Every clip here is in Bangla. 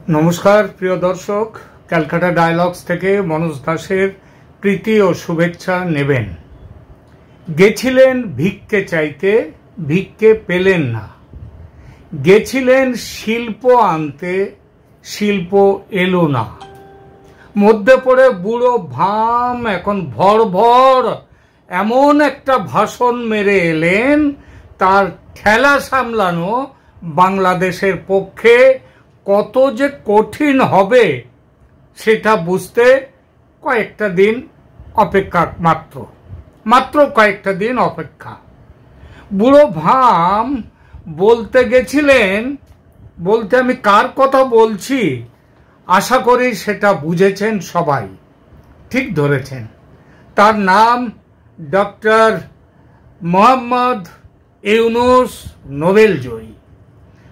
নমস্কার প্রিয় দর্শক, ক্যালকাটা ডায়ালগস থেকে মনোজ দাসের প্রীতি ও শুভেচ্ছা নেবেন। গেছিলেন ভিক্ষে চাইতে, ভিক্ষে পেলেন না। গেছিলেন শিল্প আনতে, শিল্প এলো না। মধ্যে পড়ে বুড়ো ভাম এখন ভর ভর এমন একটা ভাষণ মেরে এলেন, তার ঠেলা সামলানো বাংলাদেশের পক্ষে কত যে কঠিন হবে সেটা বুঝতে কয়েকটা দিন অপেক্ষা, মাত্র কয়েকটা দিন অপেক্ষা। বুড়ো ভাম বলতে গেছিলেন, বলতে আমি কার কথা বলছি আশা করি সেটা বুঝেছেন সবাই, ঠিক ধরেছেন। তার নাম ডক্টর মোহাম্মদ ইউনূস, নোবেল জয়ী।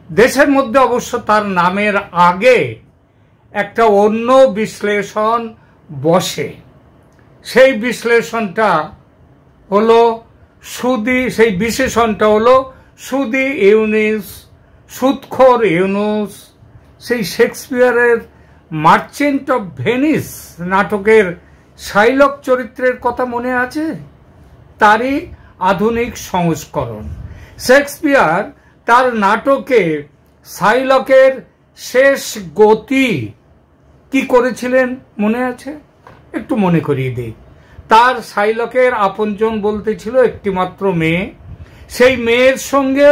দেশের মধ্যে অবশ্য তার নামের আগে একটা অন্য বিশ্লেষণ বসে। সেই বিশেষণটা হলো সুদি ইউনুস, সুদখোর ইউনুস। সেই শেক্সপিয়ারের মার্চেন্ট অফ ভেনিস নাটকের শাইলক চরিত্রের কথা মনে আছে? তারই আধুনিক সংস্করণ। শেক্সপিয়ার তার নাটকে শাইলকের শেষ গতি কি করেছিলেন মনে আছে? একটু মনে করিয়ে দিই। তার শাইলকের আপনজন বলতে ছিল একটিমাত্র মেয়ে। সেই মেয়ের সঙ্গে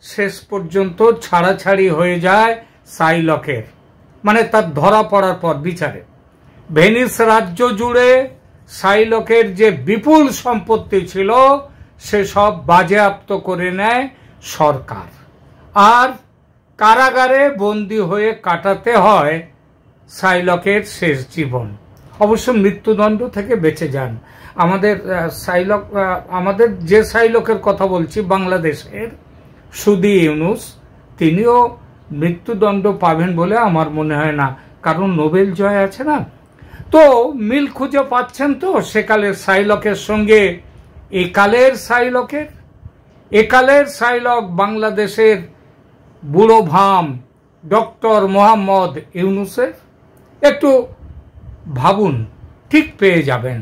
শেষ পর্যন্ত ছাড়াছাড়ি হয়ে যায় শাইলকের, মানে তার ধরা পড়ার পর বিচারে। ভেনিস রাজ্য জুড়ে শাইলকের যে বিপুল সম্পত্তি ছিল সে সব বাজেয়াপ্ত করে নেয় সরকার, আর কারাগারে বন্দী হয়ে কাটাতে হয় শাইলকের শেষ জীবন। অবশ্য মৃত্যুদণ্ড থেকে বেঁচে যান। আমাদের যে শাইলকের কথা বলছি বাংলাদেশের সুদি ইউনুস, তিনিও মৃত্যুদণ্ড পাবেন বলে আমার মনে হয় না, কারণ নোবেল জয় আছে না। তো মিল খুঁজে পাচ্ছেন তো সেকালের শাইলকের সঙ্গে একালের শাইলক বাংলাদেশের বুড়ো ভাম ডক্টর মোহাম্মদ ইউনুসের? একটু ভাবুন, ঠিক পেয়ে যাবেন।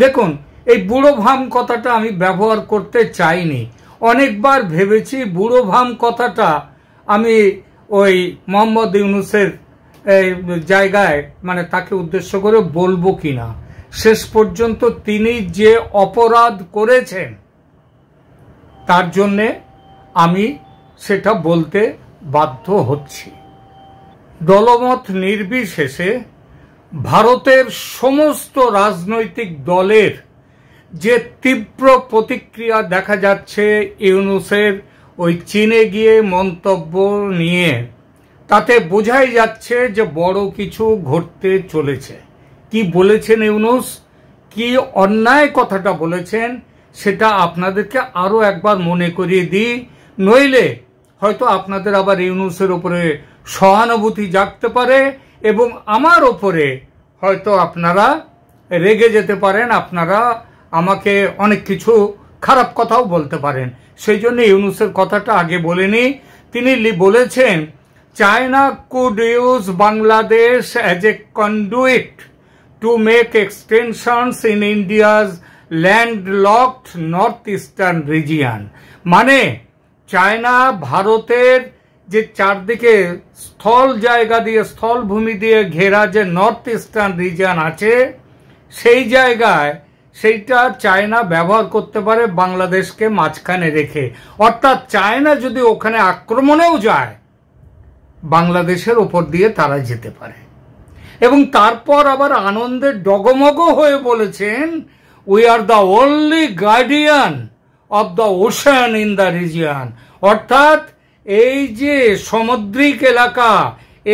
দেখুন, এই বুড়ো ভাম কথাটা আমি ব্যবহার করতে চাইনি। অনেকবার ভেবেছি বুড়ো ভাম কথাটা আমি ওই মোহাম্মদ ইউনুসের জায়গায়, মানে তাকে উদ্দেশ্য করে বলবো কিনা। শেষ পর্যন্ত তিনি যে অপরাধ করেছেন তার জন্যে আমি সেটা বলতে বাধ্য হচ্ছি। দলমত নির্বিশেষে ভারতের সমস্ত রাজনৈতিক দলের যে তীব্র প্রতিক্রিয়া দেখা যাচ্ছে ইউনুসের ওই চীনে গিয়ে মন্তব্য নিয়ে, তাতে বোঝাই যাচ্ছে যে বড় কিছু ঘটতে চলেছে। কি বলেছেন ইউনুস, কি অন্যায় কথাটা বলেছেন সেটা আপনাদেরকে আরো একবার মনে করিয়ে দিই, নইলে হয়তো আপনাদের আবার ইউনুসের উপরে সহানুভূতি জাগতে পারে এবং আমার ওপরে হয়তো আপনারা রেগে যেতে পারেন, আপনারা আমাকে অনেক কিছু খারাপ কথাও বলতে পারেন। সেই জন্য ইউনুসের কথাটা আগে বলেনি। তিনি বলেছেন, China could use Bangladesh as a conduit to make extensions in India's landlocked north eastern region. মানে চায়না ভারতের যে চারদিকে স্থলভূমি দিয়ে ঘেরা যে নর্থ ইস্টার্ন রিজিয়ন আছে, সেই জায়গায় সেইটা চায়না ব্যবহার করতে পারে বাংলাদেশকে মাঝখানে রেখে। অর্থাৎ চায়না যদি ওখানে আক্রমণেও যায়, বাংলাদেশের উপর দিয়ে তারা যেতে পারে। এবং তারপর আবার আনন্দে ডগমগ হয়ে বলেছেন, we are the only guardian of the ocean in the region. অর্থাৎ এই যে সামুদ্রিক এলাকা,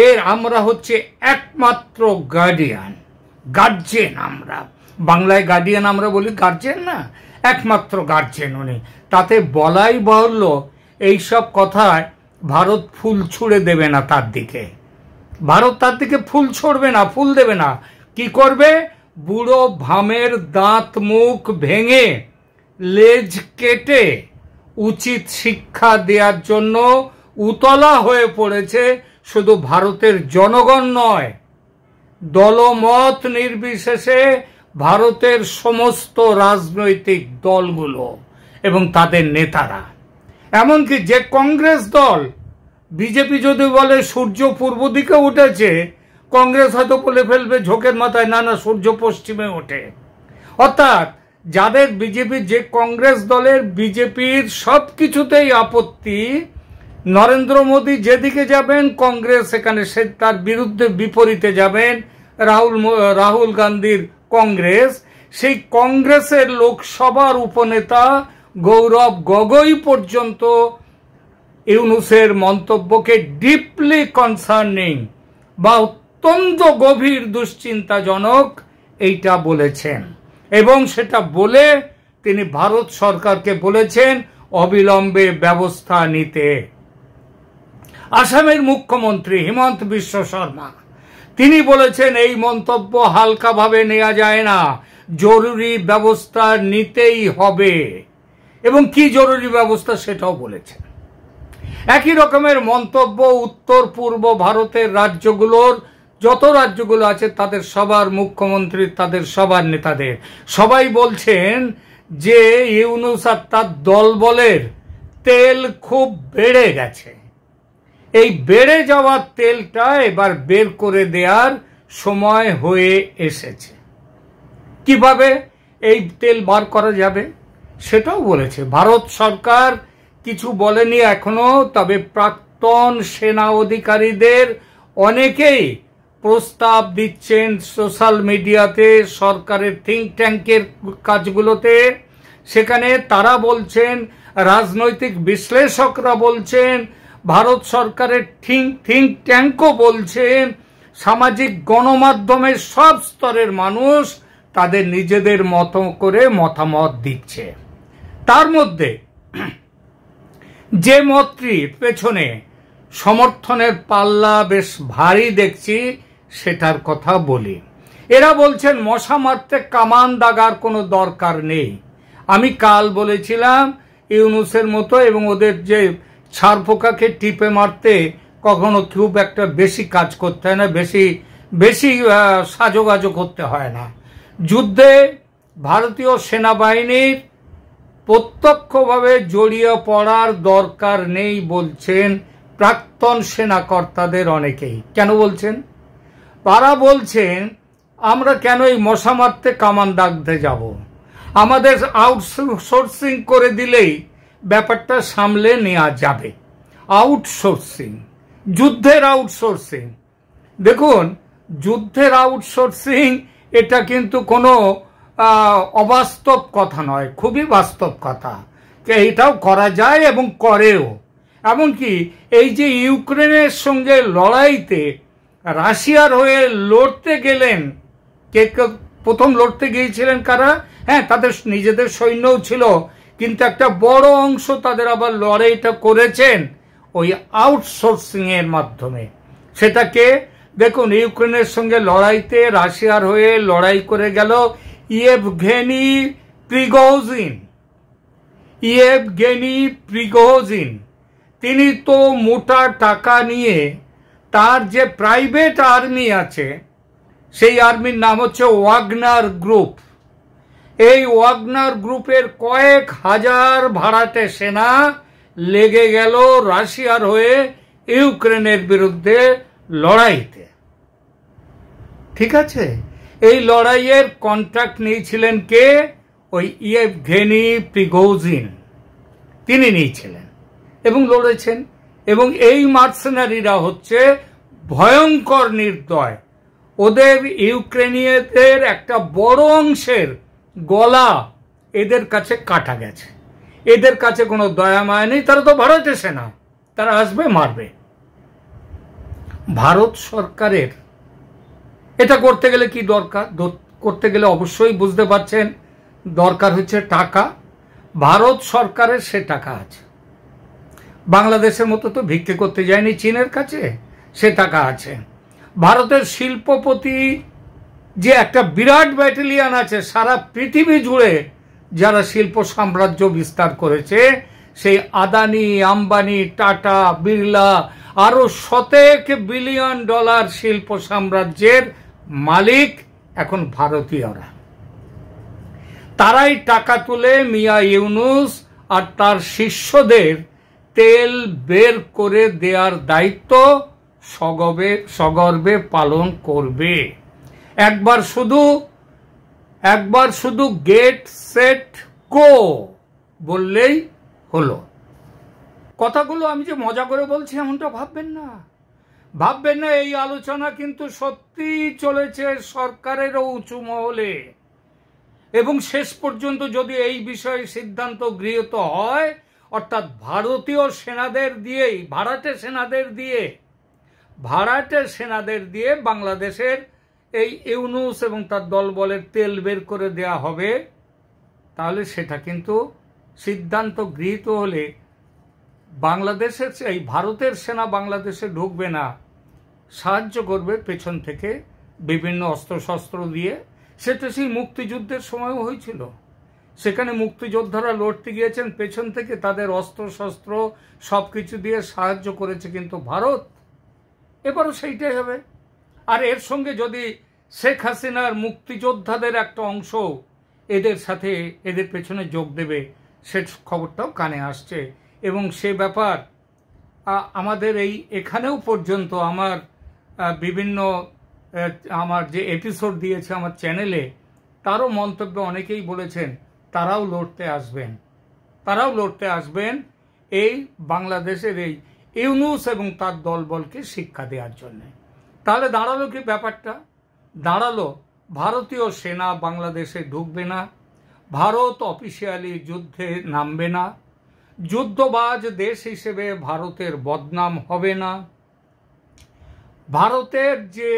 এর আমরা হচ্ছে একমাত্র গার্ডিয়ান, গার্জেন। আমরা বাংলায় গার্ডিয়ান আমরা বলি, গার্জেন না, একমাত্র গার্জেন উনি। তাতে বলাই বাহুল্য এইসব কথায় ভারত ফুল ছুঁড়ে দেবে না তার দিকে। ভারত তার দিকে ফুল ছড়বে না, ফুল দেবে না। কি করবে? বুড়ো ভামের দাঁত মুখ ভেঙে লেজ কেটে উচিত শিক্ষা দেওয়ার জন্য উতলা হয়ে পড়েছে শুধু ভারতের জনগণ নয়, দলমত নির্বিশেষে ভারতের সমস্ত রাজনৈতিক দলগুলো এবং তাদের নেতারা, এমনকি যে কংগ্রেস দল, বিজেপি যদি বলে সূর্য পূর্ব দিকে উঠেছে, কংগ্রেস হয়তো বলে ফেলবে ঝোঁকের মাথায় না না সূর্য পশ্চিমে ওঠে। অর্থাৎ যাদের বিজেপি, যে কংগ্রেস দলের বিজেপির সব কিছুতেই আপত্তি, নরেন্দ্র মোদী যেদিকে যাবেন কংগ্রেস সেখানে সে তার বিরুদ্ধে বিপরীতে যাবেন, রাহুল গান্ধীর কংগ্রেস, সেই কংগ্রেসের লোকসভার উপনেতা গৌরব গগৈ পর্যন্ত ইউনূসের মন্তব্যকে ডিপলি কনসার্নিং বা অত্যন্ত গভীর দুশ্চিন্তাজনক এইটা বলেছেন। এবং সেটা বলে তিনি ভারত সরকারকে বলেছেন অবিলম্বে ব্যবস্থা নিতে। আসামের মুখ্যমন্ত্রী হিমন্ত বিশ্ব শর্মা তিনি বলেছেন এই মন্তব্য হালকাভাবে নেওয়া যায় না, জরুরি ব্যবস্থা নিতেই হবে। এবং কি জরুরি ব্যবস্থা সেটাও বলেছেন। একই রকমের মন্তব্য উত্তর পূর্ব ভারতের রাজ্যগুলোর, যত রাজ্যগুলো আছে তাদের সবার মুখ্যমন্ত্রী, তাদের সবার নেতাদের সবাই বলছেন যে ইউনূস আর তার দলবলের তেল খুব বেড়ে গেছে, এই বেড়ে যাওয়ার তেলটা এবার বের করে দেওয়ার সময় হয়ে এসেছে। কিভাবে এই তেল বার করা যাবে সেটাও বলেছে। ভারত সরকার কিছু বলেনি এখনো, তবে প্রাক্তন সেনা অধিকারীদের অনেকেই প্রস্তাব দিচ্ছেন সোশ্যাল মিডিয়াতে, সরকারের থিঙ্ক ট্যাঙ্কের কাজগুলোতে। সেখানে তারা বলছেন, রাজনৈতিক বিশ্লেষকরা বলছেন, ভারত সরকারের থিঙ্ক ট্যাঙ্কও বলছেন, সামাজিক গণমাধ্যমের সব স্তরের মানুষ তাদের নিজেদের মতো করে মতামত দিচ্ছে। তার মধ্যে যে মতটির পেছনে সমর্থনের পাল্লা বেশ ভারী দেখছি সেটার কথা বলি। এরা বলছেন মশা মারতে কামান দাগার কোনো দরকার নেই। আমি কাল বলেছিলাম ইউনূসের মতো এবং ওদের যে ছাড় পোকাকে টিপে মারতে কখনো খুব একটা বেশি কাজ করতে হয় না, বেশি সাজোগাজো করতে হয় না। যুদ্ধে ভারতীয় সেনাবাহিনীর প্রত্যক্ষভাবে জড়িয়ে পড়ার দরকার নেই বলছেন প্রাক্তন সেনাকর্তাদের অনেকেই। কেন বলছেন? তারা বলছেন আমরা কেন এই মশা মারতে কামান দাগতে যাব, আমাদের আউটসোর্সিং করে দিলেই ব্যাপারটা সামলে নেওয়া যাবে। আউটসোর্সিং, যুদ্ধের আউটসোর্সিং। দেখুন, যুদ্ধের আউটসোর্সিং এটা কিন্তু কোনো অবাস্তব কথা নয়, খুবই বাস্তব কথা। এটাও করা যায় এবং করেও। এমনকি এই যে ইউক্রেনের সঙ্গে লড়াইতে রাশিয়ার হয়ে লড়তে গেলেন, কে প্রথম লড়তে গিয়েছিলেন কারা? হ্যাঁ, তাদের নিজেদের সৈন্যও ছিল, কিন্তু একটা বড় অংশ তাদের আবার লড়াইটা করেছেন ওই আউটসোর্সিং এর মাধ্যমে। সেটাকে দেখুন, ইউক্রেনের সঙ্গে লড়াইতে রাশিয়ার হয়ে লড়াই করে গেল ইয়েভগেনি প্রিগোজিন। তিনি তো মোটা টাকা নিয়ে তার যে প্রাইভেট আর্মি আছে, সেই আর্মির নাম হচ্ছে ওয়াগনার গ্রুপ। এই ওয়াগনার গ্রুপের কয়েক হাজার ভাড়াটে সেনা লেগে গেল রাশিয়ার হয়ে ইউক্রেনের বিরুদ্ধে লড়াইতে। ঠিক আছে, এই লড়াইয়ের কন্ট্রাক্ট নিয়েছিলেন কে? ওই ইয়েভগেনি প্রিগোজিন, তিনি নিয়েছিলেন এবং লড়েছেন। এবং এই মার্সেনারিরা হচ্ছে ভয়ঙ্কর নির্দয়। ওদের ইউক্রেনীয়দের একটা বড় অংশের গলা এদের কাছে কাটা গেছে। এদের কাছে কোনো দয়া মায়া নেই, তারা তো ভারতের সেনা, তারা আসবে মারবে। ভারত সরকারের এটা করতে গেলে কি দরকার? করতে গেলে অবশ্যই বুঝতে পারছেন দরকার হচ্ছে টাকা। ভারত সরকারের সে টাকা আছে। বাংলাদেশের মতো তো ভিক্ষে করতে যায়নি চীনের কাছে, সে টাকা আছে। ভারতের শিল্পপতি যে একটা বিরাট ব্যাটালিয়ান আছে সারা পৃথিবী জুড়ে, যারা শিল্প সাম্রাজ্য বিস্তার করেছে, সেই আদানি, আম্বানি, টাটা, বিড়লা আরো শতেক বিলিয়ন ডলার শিল্প সাম্রাজ্যের মালিক এখন ভারতীয়রা। তারাই টাকা তুলে মিয়া ইউনুস আর তার শিষ্যদের তেল বের করে দেওয়ার দায়িত্ব সগর্বে পালন করবে। একবার শুধু গেট সেট গো বললেই হলো। কথাগুলো আমি যে মজা করে বলছি এমনটা ভাববেন না। এই আলোচনা কিন্তু সত্যি চলেছে সরকারেরও উঁচু মহলে, এবং শেষ পর্যন্ত যদি এই বিষয়ে সিদ্ধান্ত গৃহীত হয়, অর্থাৎ ভারতীয় সেনাদের দিয়েই ভাড়াটে সেনাদের দিয়ে বাংলাদেশের এই ইউনুস এবং তার দলবলের তেল বের করে দেয়া হবে, তাহলে সেটা কিন্তু সিদ্ধান্ত গৃহীত হলে বাংলাদেশের এই ভারতের সেনা বাংলাদেশে ঢুকবে না, সাহায্য করবে পেছন থেকে বিভিন্ন অস্ত্রশস্ত্র দিয়ে। সেটা সেই মুক্তিযুদ্ধের সময়ও হয়েছিল। সেখানে মুক্তিযোদ্ধারা লড়তে গিয়েছেন পেছন থেকে, তাদের অস্ত্রশস্ত্র সবকিছু দিয়ে সাহায্য করেছে কিন্তু ভারত। এবারও সেইটাই হবে। আর এর সঙ্গে যদি শেখ হাসিনার মুক্তিযোদ্ধাদের একটা অংশ এদের পেছনে যোগ দেবে, সে খবরটাও কানে আসছে। এবং সে ব্যাপার আমাদের এখানেও পর্যন্ত আমার যে এপিসোড দিয়েছে আমার চ্যানেলে, তারও মন্তব্য অনেকেই বলেছেন তারাও লড়তে আসবেন এই বাংলাদেশের এই ইউনুস এবং তার দলবলকে শিক্ষা দেওয়ার জন্য। তাহলে দাঁড়ালো কি ব্যাপারটা? দাঁড়ালো ভারতীয় সেনা বাংলাদেশে ঢুকবে না, ভারত অফিসিয়ালি যুদ্ধে নামবে না, যুদ্ধবাজ দেশ হিসেবে ভারতের বদনাম হবে না, ভারতের যে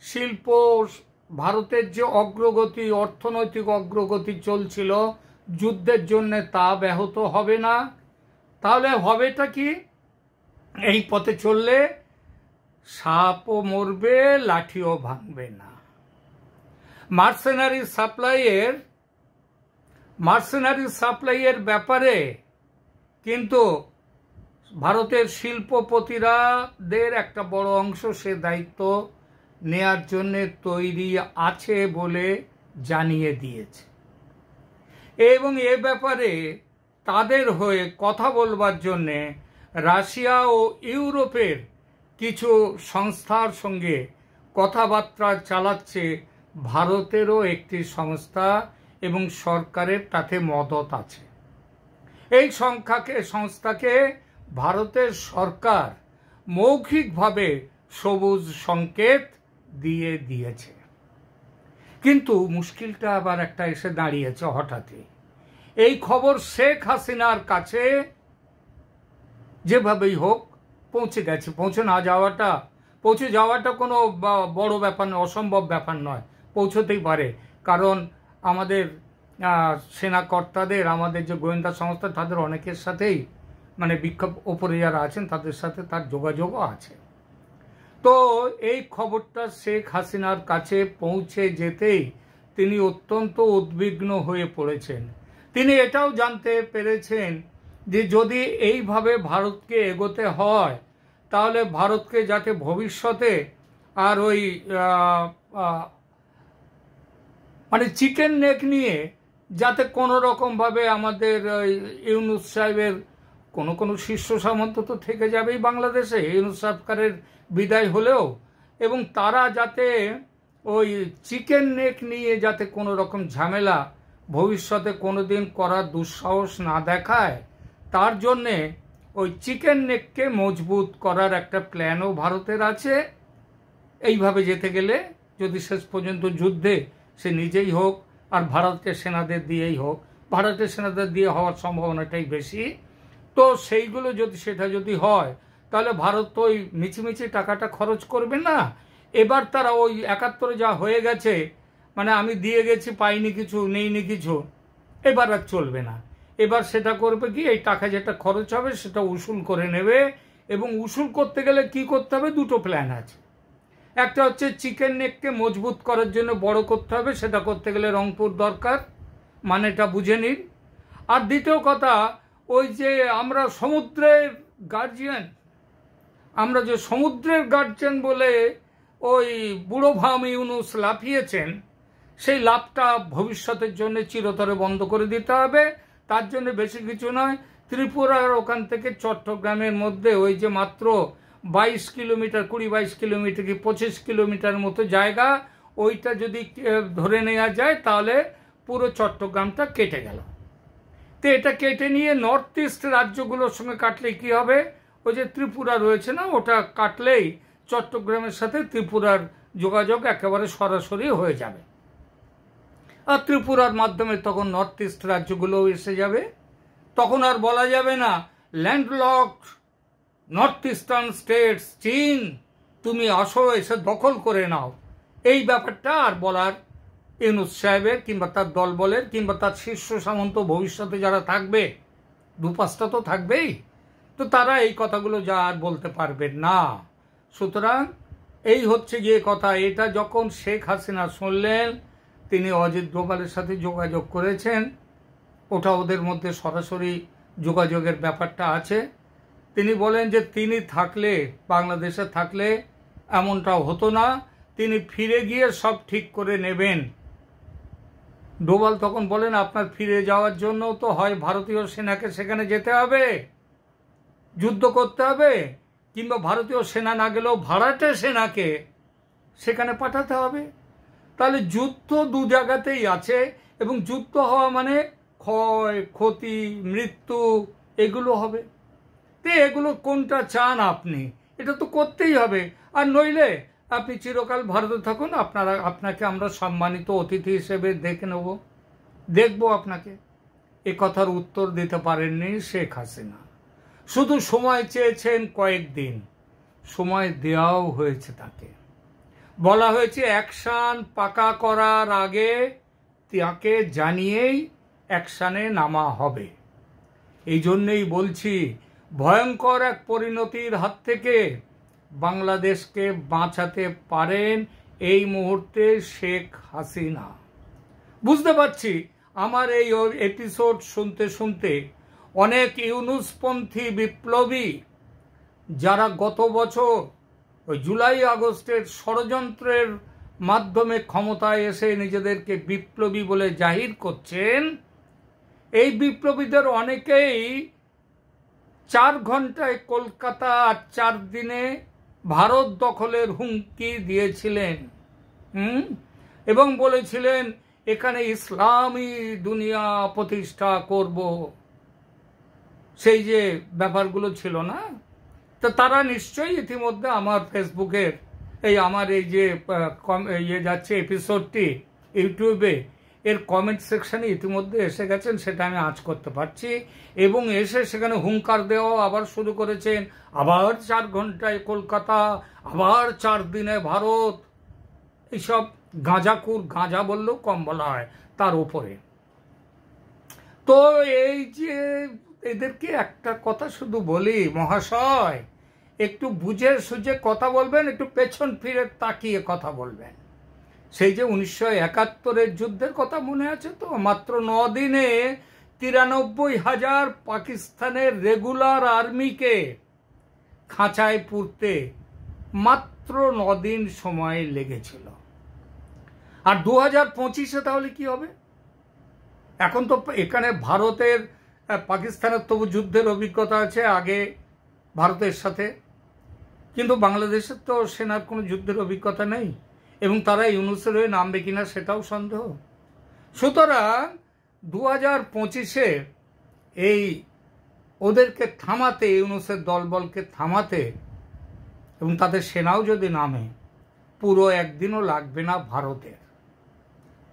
শিল্প, ভারতের যে অগ্রগতি, অর্থনৈতিক অগ্রগতি চলছিল যুদ্ধের জন্য, তা ব্যাহত হবে না। তাহলে হবেটা কি? এই পথে চললে সাপও মরবে, লাঠিও ভাঙবে না। মার্সেনারি সাপ্লাইয়ের ব্যাপারে কিন্তু ভারতের শিল্পপতিরাদের একটা বড় অংশ সে দায়িত্ব নেয়ার জন্য তৈরি আছে বলে জানিয়ে দিয়েছে। এবং এ ব্যাপারে তাদের হয়ে কথা বলবার জন্য রাশিয়া ও ইউরোপের কিছু সংস্থার সঙ্গে কথাবার্তা চালাচ্ছে ভারতেরও একটি সংস্থা, এবং সরকারের তাতে মদত আছে। এই সংস্থাকে ভারতের সরকার মৌখিকভাবে সবুজ সংকেত দিয়েছে। কিন্তু মুশকিলটা আবার একটা এসে দাঁড়িয়েছে হঠাৎই। এই খবর শেখ হাসিনার কাছে যেভাবেই হোক পৌঁছে গেছে। পৌঁছে যাওয়াটা কোনো বড় ব্যাপার নয়, অসম্ভব ব্যাপার নয়, পৌঁছতেই পারে। কারণ আমাদের সেনা কর্তাদের, আমাদের যে গোয়েন্দা সংস্থা, তাদের অনেকের সাথেই বিক্ষোভ ওপরে যারা আছেন তাদের সাথে তার যোগাযোগও আছে। তো এই খবরটা শেখ হাসিনার কাছে পৌঁছে যেতেই তিনি অত্যন্ত উদ্বিগ্ন হয়ে পড়েছেন। তিনি এটাও জানতে পেরেছেন যে যদি এইভাবে ভারতকে এগোতে হয়, তাহলে ভারতকে যাতে ভবিষ্যতে আর ওই চিকেন নেক নিয়ে যাতে কোনো রকমভাবে আমাদের ইউনুস সাহেবের কোনো শীর্ষ সামন্ত তো থেকে যাবেই বাংলাদেশে, ইউনুস সরকারের বিদায় হলেও, এবং তারা যাতে ওই চিকেন নেক নিয়ে যাতে কোনো রকম ঝামেলা ভবিষ্যতে কোনোদিন করার দুঃসাহস না দেখায়, তার জন্যে ওই চিকেন নেককে মজবুত করার একটা প্ল্যানও ভারতের আছে। এইভাবে যেতে গেলে যদি শেষ পর্যন্ত যুদ্ধে সে নিজেই হোক আর ভারতের সেনাদের দিয়েই হোক, ভারতের সেনাদের দিয়ে হওয়ার সম্ভাবনাটাই বেশি, তো সেইগুলো সেটা যদি হয়, তাহলে ভারত তো ওই মিছিমিছি টাকাটা খরচ করবে না। এবার তারা ওই ৭১ যা হয়ে গেছে, আমি দিয়ে গেছি পাইনি কিছু, নেইনি কিছু, এবার আর চলবে না। এবার সেটা করবে কি, এই টাকা যেটা খরচ হবে সেটা উসুল করে নেবে। এবং উসুল করতে গেলে কি করতে হবে, দুটো প্ল্যান আছে। একটা হচ্ছে চিকেন নেককে মজবুত করার জন্য বড় করতে হবে, সেটা করতে গেলে রংপুর দরকার, মানেটা বুঝে নিন। আর দ্বিতীয় কথা, ওই যে আমরা সমুদ্রের গার্জিয়ান, আমরা যে সমুদ্রের গার্জেন বলে ওই বুড়ো ভাম ইউনুস লাফিয়েছেন, সেই লাভটা ভবিষ্যতের জন্য চিরতরে বন্ধ করে দিতে হবে। তার জন্য বেশি কিছু নয়, ত্রিপুরার ওখান থেকে চট্টগ্রামের মধ্যে ওই যে মাত্র 22 কিলোমিটার, 20-22 কিলোমিটার কি 25 কিলোমিটার মতো জায়গা, ওইটা যদি ধরে নেওয়া যায় তাহলে পুরো চট্টগ্রামটা কেটে গেল। তো এটা কেটে নিয়ে নর্থ ইস্ট রাজ্যগুলোর সঙ্গে কাটলে কি হবে, ওই যে ত্রিপুরা রয়েছে না, ওটা কাটলেই চট্টগ্রামের সাথে ত্রিপুরার যোগাযোগ একেবারে সরাসরি হয়ে যাবে। আর ত্রিপুরার মাধ্যমে তখন নর্থ ইস্ট রাজ্যগুলোও এসে যাবে। তখন আর বলা যাবে না ল্যান্ডলকড নর্থ ইস্টার্ন স্টেটস, চীন তুমি আসো, এসে দখল করে নাও। এই ব্যাপারটা আর বলার ইউনুস সাহেবের কিংবা তার দল বলের কিংবা তার শীর্ষ সামন্ত ভবিষ্যতে যারা থাকবে, 2-5টা তো থাকবেই, তো তারা এই কথাগুলো যা আর বলতে পারবেন না। সুতরাং এই হচ্ছে গিয়ে কথা। এটা যখন শেখ হাসিনা শুনলেন, তিনি অজিত ডোভালের সাথে যোগাযোগ করেছেন, ওটা ওদের মধ্যে সরাসরি যোগাযোগের ব্যাপারটা আছে। তিনি বলেন যে তিনি থাকলে, বাংলাদেশে থাকলে এমনটাও হতো না, তিনি ফিরে গিয়ে সব ঠিক করে নেবেন। ডোভাল তখন বলেন আপনার ফিরে যাওয়ার জন্য তো হয় ভারতীয় সেনাকে সেখানে যেতে হবে, যুদ্ধ করতে হবে, কিংবা ভারতীয় সেনা না গেলেও ভাড়াটে সেনাকে সেখানে পাঠাতে হবে। তাহলে যুদ্ধ দু জায়গাতেই আছে, এবং যুদ্ধ হওয়া মানে ক্ষয়, ক্ষতি, মৃত্যু এগুলো হবে। তো এগুলো কোনটা চান আপনি? এটা তো করতেই হবে। আর নইলে আপনি চিরকাল ভারতে থাকুন, আপনাকে আমরা সম্মানিত অতিথি হিসেবে দেখব আপনাকে। এ কথার উত্তর দিতে পারেননি শেখ হাসিনা। শুধু সময় চেয়েছেন কয়েকদিন, সময় দেওয়াও হয়েছে তাকে। বলা হয়েছে অ্যাকশন পাকা করার আগে তাকে জানিয়েই অ্যাকশনে নামা হবে। এই জন্যই বলছি, ভয়ঙ্কর এক পরিণতির হাত থেকে বাংলাদেশকে বাঁচাতে পারেন এই মুহূর্তে শেখ হাসিনা। বুঝতে পারছি আমার এই এপিসোড শুনতে শুনতে অনেক ইউনুসপন্থী বিপ্লবী, যারা গত বছর ওই জুলাই আগস্টের ষড়যন্ত্রের মাধ্যমে ক্ষমতায় এসে নিজেদেরকে বিপ্লবী বলে জাহির করছেন, এই বিপ্লবীদের অনেকেই 4 ঘন্টায় কলকাতা আর 4 দিনে ভারত দখলের হুমকি দিয়েছিলেন, এবং বলেছিলেন এখানে ইসলামী দুনিয়া প্রতিষ্ঠা করব। সেই যে ব্যাপারগুলো ছিল না, তো তারা নিশ্চয়ই ইতিমধ্যে আমার ফেসবুকের আমার এই যে যাচ্ছে এপিসোডটি ইউটিউবে, এর কমেন্ট সেকশনে ইতিমধ্যে এসে গেছেন, সেটা আমি আঁচ করতে পারছি। এবং এসে সেখানে হুঙ্কার দেওয়া আবার শুরু করেছেন, আবার 4 ঘন্টায় কলকাতা, আবার 4 দিনে ভারত। এইসব গাঁজাকুর, গাঁজা বললেও কম বলা হয় তার উপরে। তো এই যে এদেরকে একটা কথা শুধু বলি, মহাশয় একটু বুঝে সুঝে কথা বলবেন, একটু পেছন ফিরে তাকিয়ে কথা বলবেন। সেই যে 1971-এর যুদ্ধের কথা মনে আছে তো? মাত্র 9 দিনে 93,000 পাকিস্তানের রেগুলার আর্মিকে খাঁচায় পুরতে মাত্র 9 দিন সময় লেগেছিল। আর 2025-এ তাহলে কি হবে? এখন তো এখানে ভারতের, পাকিস্তানের তবু যুদ্ধের অভিজ্ঞতা আছে আগে ভারতের সাথে, কিন্তু বাংলাদেশের তো সেনার কোনো যুদ্ধের অভিজ্ঞতা নেই, এবং তারা ইউনুসের হয়ে নামবে কিনা সেটাও সন্দেহ। সুতরাং 2025-এ এই ওদেরকে থামাতে, ইউনুসের দলবলকে থামাতে, এবং তাদের সেনাও যদি নামে, পুরো একদিনও লাগবে না ভারতের,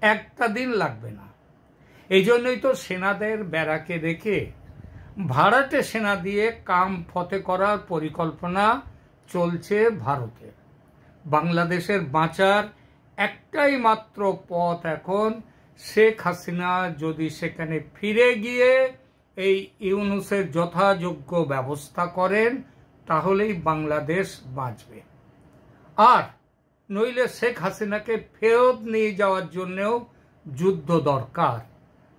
একটা দিন লাগবে না। এই জন্যই তো সেনাদের ব্যারাকে রেখে ভাড়াটে সেনা দিয়ে কাম ফতে করার পরিকল্পনা চলছে ভারতের। বাংলাদেশের বাঁচার একটাই মাত্র পথ এখন, শেখ হাসিনা যদি সেখানে ফিরে গিয়ে এই ইউনুসের যথাযোগ্য ব্যবস্থা করেন, তাহলেই বাংলাদেশ বাঁচবে। আর নইলে শেখ হাসিনাকে ফেরত নিয়ে যাওয়ার জন্যও যুদ্ধ দরকার।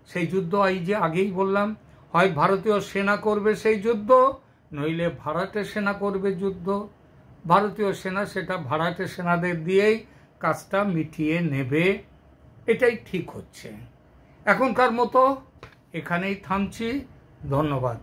সেই যুদ্ধ এই যে আগেই বললাম, হয় ভারতীয় সেনা করবে সেই যুদ্ধ, নইলে ভাড়াটে সেনা করবে যুদ্ধ। ভারতীয় সেনা সেটা ভাড়াটে সেনাদের দিয়েই কাজটা মিটিয়ে নেবে, এটাই ঠিক হচ্ছে। এখনকার মতো এখানেই থামছি। ধন্যবাদ।